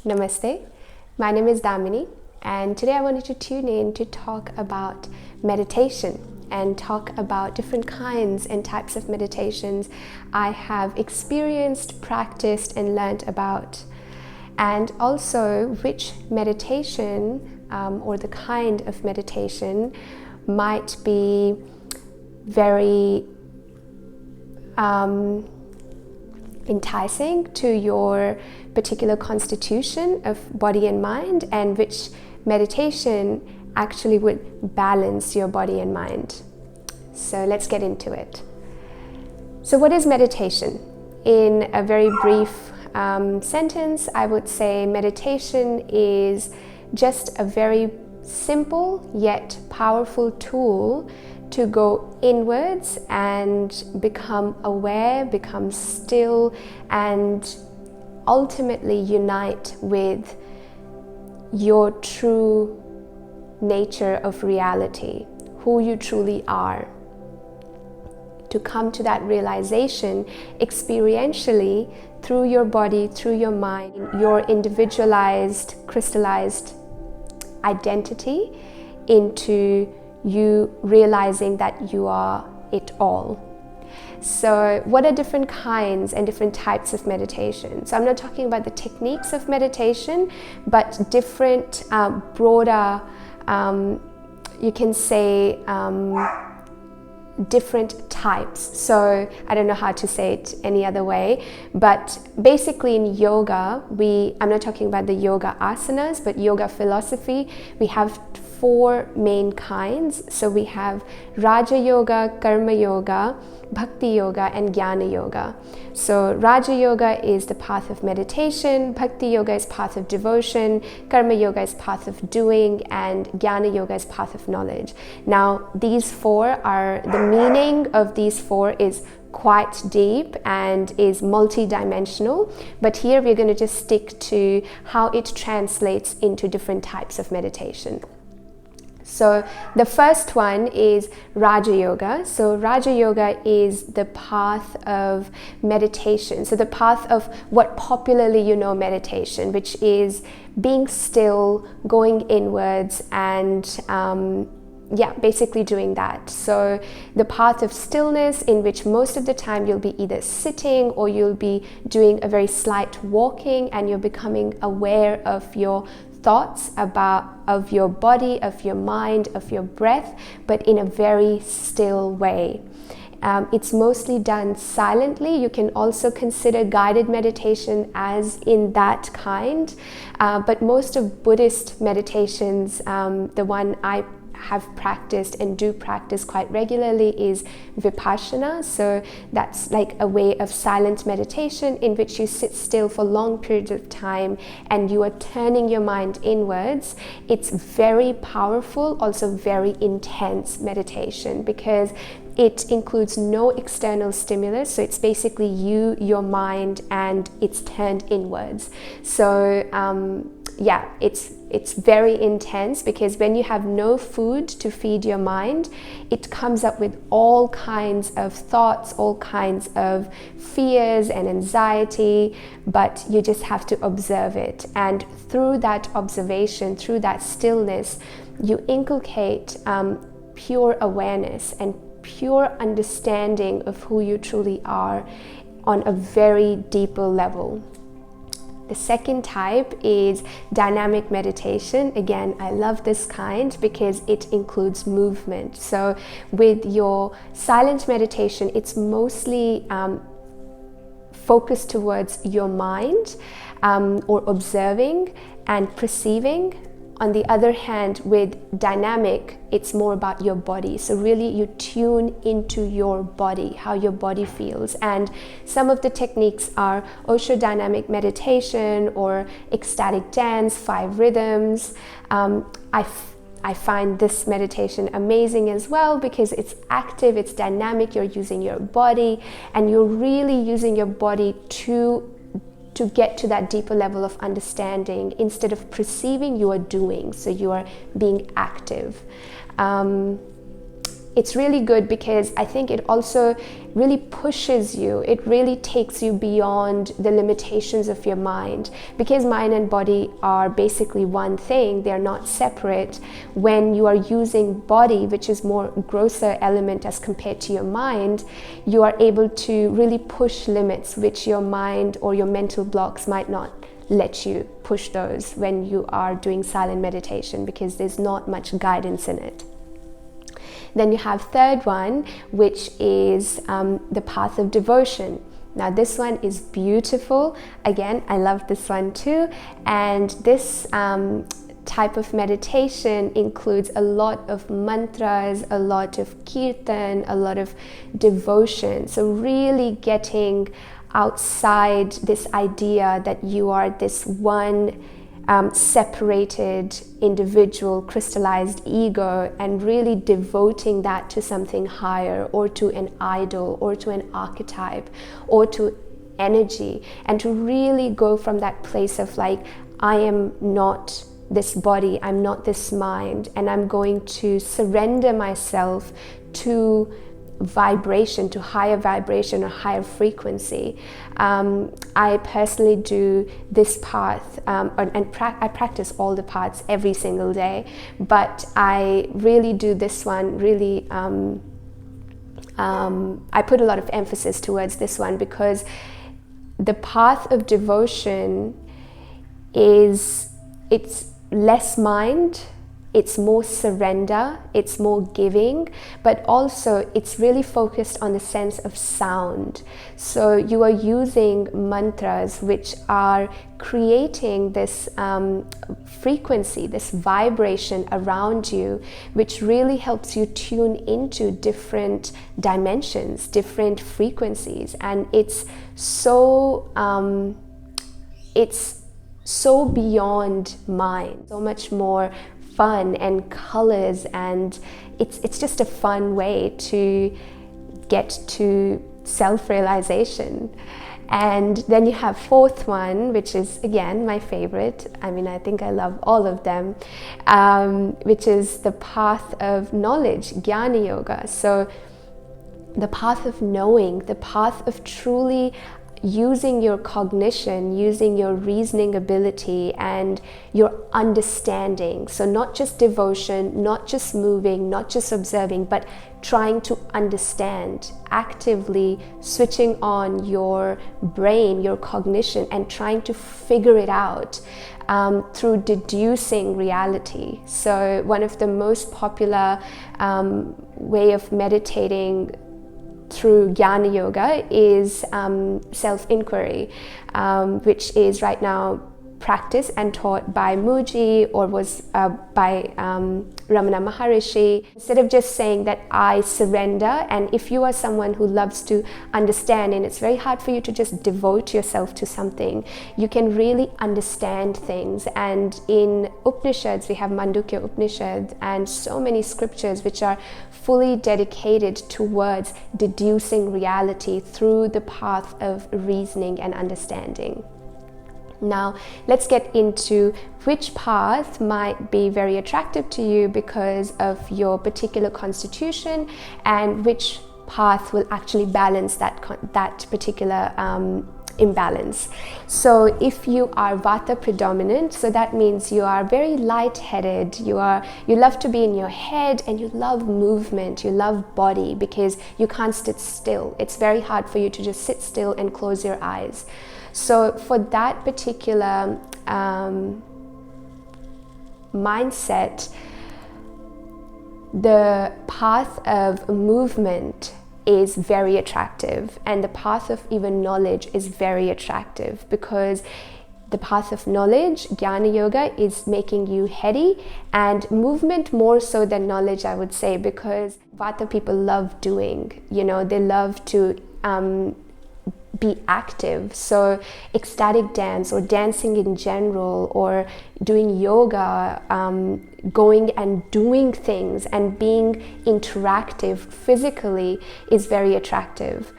Namaste, my name is Damini, and today I wanted to tune in to talk about meditation and talk about different kinds and types of meditations I have experienced, practiced, and learned about, and also which meditation or the kind of meditation might be very enticing to your particular constitution of body and mind, and which meditation actually would balance your body and mind. So let's get into it. So what is meditation? In a very brief sentence, I would say meditation is just a very simple yet powerful tool to go inwards and become aware, become still, and ultimately unite with your true nature of reality, who you truly are. To come to that realization experientially through your body, through your mind, your individualized, crystallized identity into you realizing that you are it all. So what are different kinds and different types of meditation? So I'm not talking about the techniques of meditation, but different broader, you can say, different types. So I don't know how to say it any other way, but basically in yoga, I'm not talking about the yoga asanas, but yoga philosophy, we have 4 main kinds. So we have Raja Yoga, Karma Yoga, Bhakti Yoga, and Jnana Yoga. So Raja Yoga is the path of meditation, Bhakti Yoga is path of devotion, Karma Yoga is path of doing, and Jnana Yoga is path of knowledge. Now these 4 are, the meaning of these 4 is quite deep and is multi-dimensional, but here we're going to just stick to how it translates into different types of meditation. So the first one is Raja Yoga. So Raja Yoga is the path of meditation. So the path of what popularly you know meditation, which is being still, going inwards, and basically doing that. So the path of stillness, in which most of the time you'll be either sitting or you'll be doing a very slight walking, and you're becoming aware of your thoughts, of your body, of your mind, of your breath, but in a very still way. It's mostly done silently. You can also consider guided meditation as in that kind, but most of Buddhist meditations, the one I have practiced and do practice quite regularly is Vipassana. So that's like a way of silent meditation in which you sit still for long periods of time and you are turning your mind inwards. It's very powerful, also very intense meditation, because it includes no external stimulus. So it's basically you, your mind, and it's turned inwards. So it's very intense, because when you have no food to feed your mind, it comes up with all kinds of thoughts, all kinds of fears and anxiety, but you just have to observe it. And through that observation, through that stillness, you inculcate pure awareness and pure understanding of who you truly are on a very deeper level. The second type is dynamic meditation. Again, I love this kind because it includes movement. So with your silent meditation, it's mostly focused towards your mind, or observing and perceiving. On the other hand, with dynamic, it's more about your body. So really you tune into your body, how your body feels. And some of the techniques are Osho dynamic meditation or ecstatic dance, 5 rhythms. I find this meditation amazing as well, because it's active, it's dynamic, you're using your body, and you're really using your body to get to that deeper level of understanding. Instead of perceiving, you are doing, so you are being active. it's really good because I think it also really pushes you. It really takes you beyond the limitations of your mind, because mind and body are basically one thing. They're not separate. When you are using body, which is more grosser element as compared to your mind, you are able to really push limits which your mind or your mental blocks might not let you push those when you are doing silent meditation, because there's not much guidance in it. Then you have third one, which is the path of devotion. Now this one is beautiful. Again, I love this one too. And this type of meditation includes a lot of mantras, a lot of kirtan, a lot of devotion. So really getting outside this idea that you are this one separated individual crystallized ego, and really devoting that to something higher, or to an idol, or to an archetype, or to energy, and to really go from that place of like, I am not this body, I'm not this mind, and I'm going to surrender myself to vibration, to higher vibration or higher frequency. I personally do this path, I practice all the paths every single day, but I really do this one really, I put a lot of emphasis towards this one, because the path of devotion it's less mind, it's more surrender, it's more giving, but also it's really focused on the sense of sound. So you are using mantras which are creating this frequency, this vibration around you, which really helps you tune into different dimensions, different frequencies. And it's so beyond mind, so much more fun and colors, and it's just a fun way to get to self-realization. And then you have fourth one, which is again my favorite. I mean, I think I love all of them, which is the path of knowledge, Jnana Yoga. So the path of knowing, the path of truly using your cognition, using your reasoning ability and your understanding. So not just devotion, not just moving, not just observing, but trying to understand, actively switching on your brain, your cognition, and trying to figure it out through deducing reality. So one of the most popular way of meditating through Jnana Yoga is self-inquiry, which is right now practiced and taught by Muji, or was by Ramana Maharishi. Instead of just saying that I surrender, and if you are someone who loves to understand and it's very hard for you to just devote yourself to something, you can really understand things. And in Upanishads, we have Mandukya Upanishad and so many scriptures which are fully dedicated towards deducing reality through the path of reasoning and understanding. Now, let's get into which path might be very attractive to you because of your particular constitution, and which path will actually balance that particular imbalance. So if you are Vata predominant, so that means you are very light-headed, you love to be in your head, and you love movement, you love body, because you can't sit still. It's very hard for you to just sit still and close your eyes. So for that particular mindset, the path of movement is very attractive, and the path of even knowledge is very attractive, because the path of knowledge, Jnana Yoga, is making you heady, and movement more so than knowledge, I would say, because Vata people love doing, they love to be active. So ecstatic dance, or dancing in general, or doing yoga, going and doing things and being interactive physically is very attractive.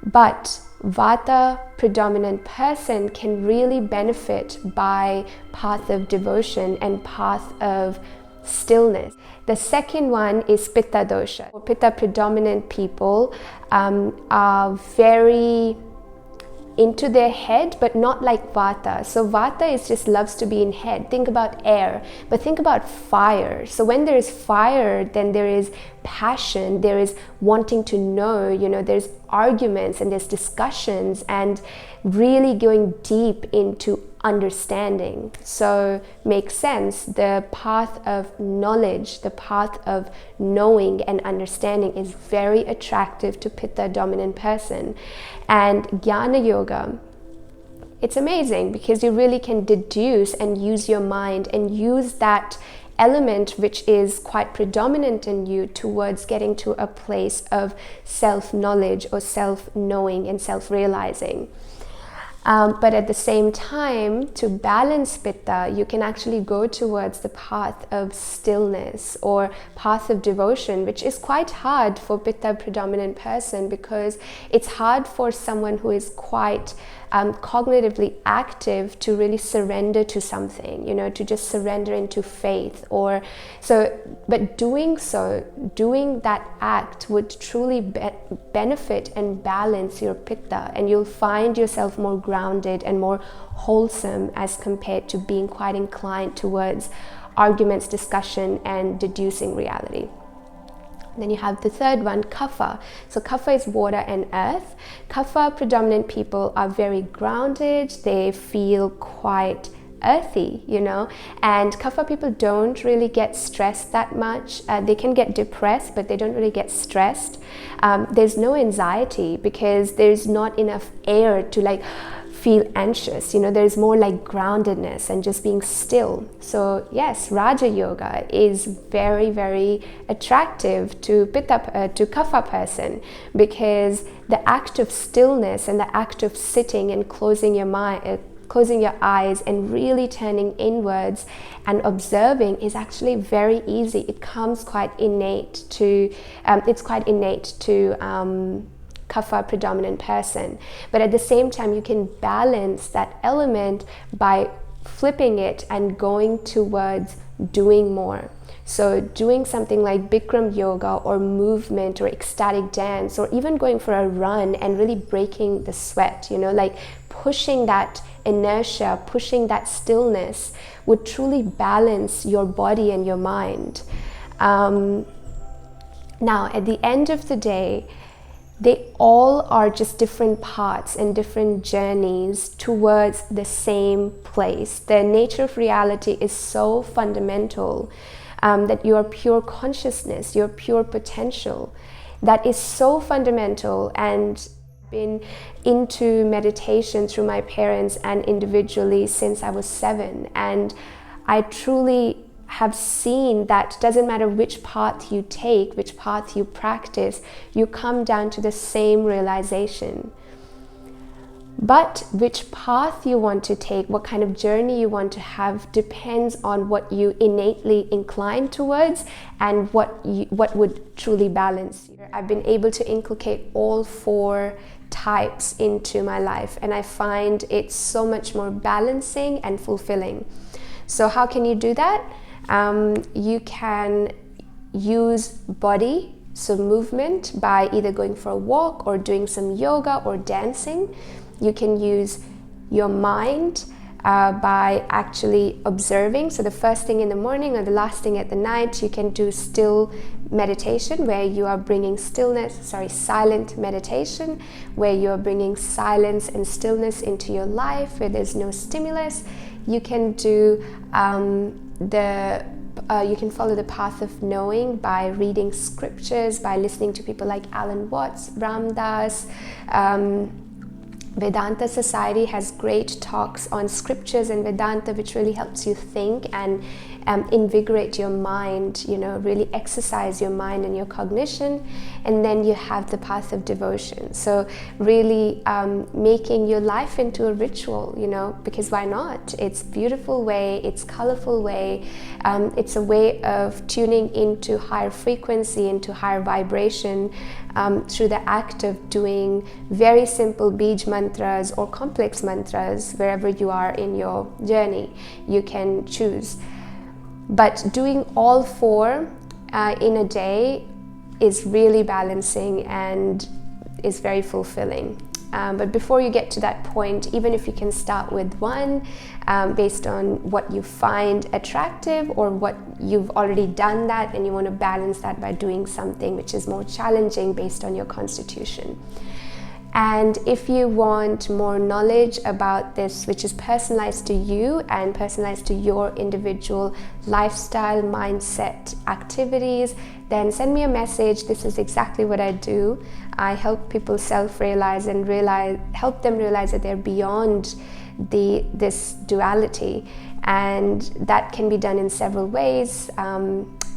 But Vata predominant person can really benefit by path of devotion and path of stillness. The second one is Pitta dosha. Pitta predominant people are very into their head, but not like Vata. So Vata is just loves to be in head. Think about air, but think about fire. So when there is fire, then there is passion, there is wanting to know, you know, there's arguments and there's discussions and really going deep into understanding. So makes sense. The path of knowledge, the path of knowing and understanding is very attractive to Pitta dominant person. And Jnana Yoga, it's amazing because you really can deduce and use your mind and use that element which is quite predominant in you towards getting to a place of self-knowledge or self-knowing and self-realizing. But at the same time, to balance Pitta, you can actually go towards the path of stillness or path of devotion, which is quite hard for Pitta predominant person because it's hard for someone who is quite cognitively active to really surrender to something, you know, to just surrender into faith or so. But doing that act would truly benefit and balance your Pitta, and you'll find yourself more grounded and more wholesome as compared to being quite inclined towards arguments, discussion, and deducing reality. Then you have the third one, Kapha. So Kapha is water and earth. Kapha predominant people are very grounded. They feel quite earthy, you know, and Kapha people don't really get stressed that much. They can get depressed, but they don't really get stressed. There's no anxiety because there's not enough air to like feel anxious, you know, there's more like groundedness and just being still. So yes, Raja Yoga is very, very attractive to Kapha person because the act of stillness and the act of sitting and closing your mind, closing your eyes and really turning inwards and observing is actually very easy. It comes quite innate to, Kapha predominant person, but at the same time you can balance that element by flipping it and going towards doing more. So doing something like Bikram yoga or movement or ecstatic dance or even going for a run and really breaking the sweat, you know, like pushing that inertia, pushing that stillness would truly balance your body and your mind. Now at the end of the day, they all are just different paths and different journeys towards the same place. The nature of reality is so fundamental that you are pure consciousness, your pure potential. That is so fundamental, and been into meditation through my parents and individually since I was 7, and I truly have seen that doesn't matter which path you take, which path you practice, you come down to the same realization. But which path you want to take, what kind of journey you want to have, depends on what you innately incline towards and what would truly balance you. I've been able to inculcate all 4 types into my life, and I find it's so much more balancing and fulfilling. So how can you do that? You can use body, so movement, by either going for a walk or doing some yoga or dancing. You can use your mind by actually observing. So the first thing in the morning or the last thing at the night, you can do still meditation where you are bringing silent meditation, where you are bringing silence and stillness into your life, where there's no stimulus. You can do you can follow the path of knowing by reading scriptures, by listening to people like Alan Watts, Ram Dass. Vedanta Society has great talks on scriptures and Vedanta, which really helps you think and invigorate your mind, you know, really exercise your mind and your cognition. And then you have the path of devotion. So really making your life into a ritual, you know, because why not? It's a beautiful way, it's a colorful way, it's a way of tuning into higher frequency, into higher vibration, through the act of doing very simple bij mantras or complex mantras wherever you are in your journey. You can choose. But doing all four in a day is really balancing and is very fulfilling. But before you get to that point, even if you can start with one based on what you find attractive or what you've already done that and you want to balance that by doing something which is more challenging based on your constitution. And if you want more knowledge about this, which is personalized to you and personalized to your individual lifestyle, mindset, activities, then send me a message. This is exactly what I do. I help people self-realize and help them realize that they're beyond this duality. And that can be done in several ways.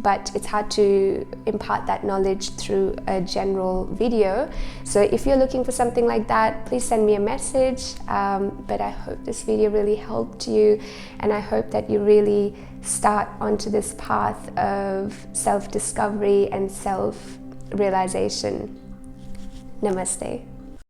But it's hard to impart that knowledge through a general video. So if you're looking for something like that, please send me a message. But I hope this video really helped you, and I hope that you really start onto this path of self-discovery and self-realization. Namaste.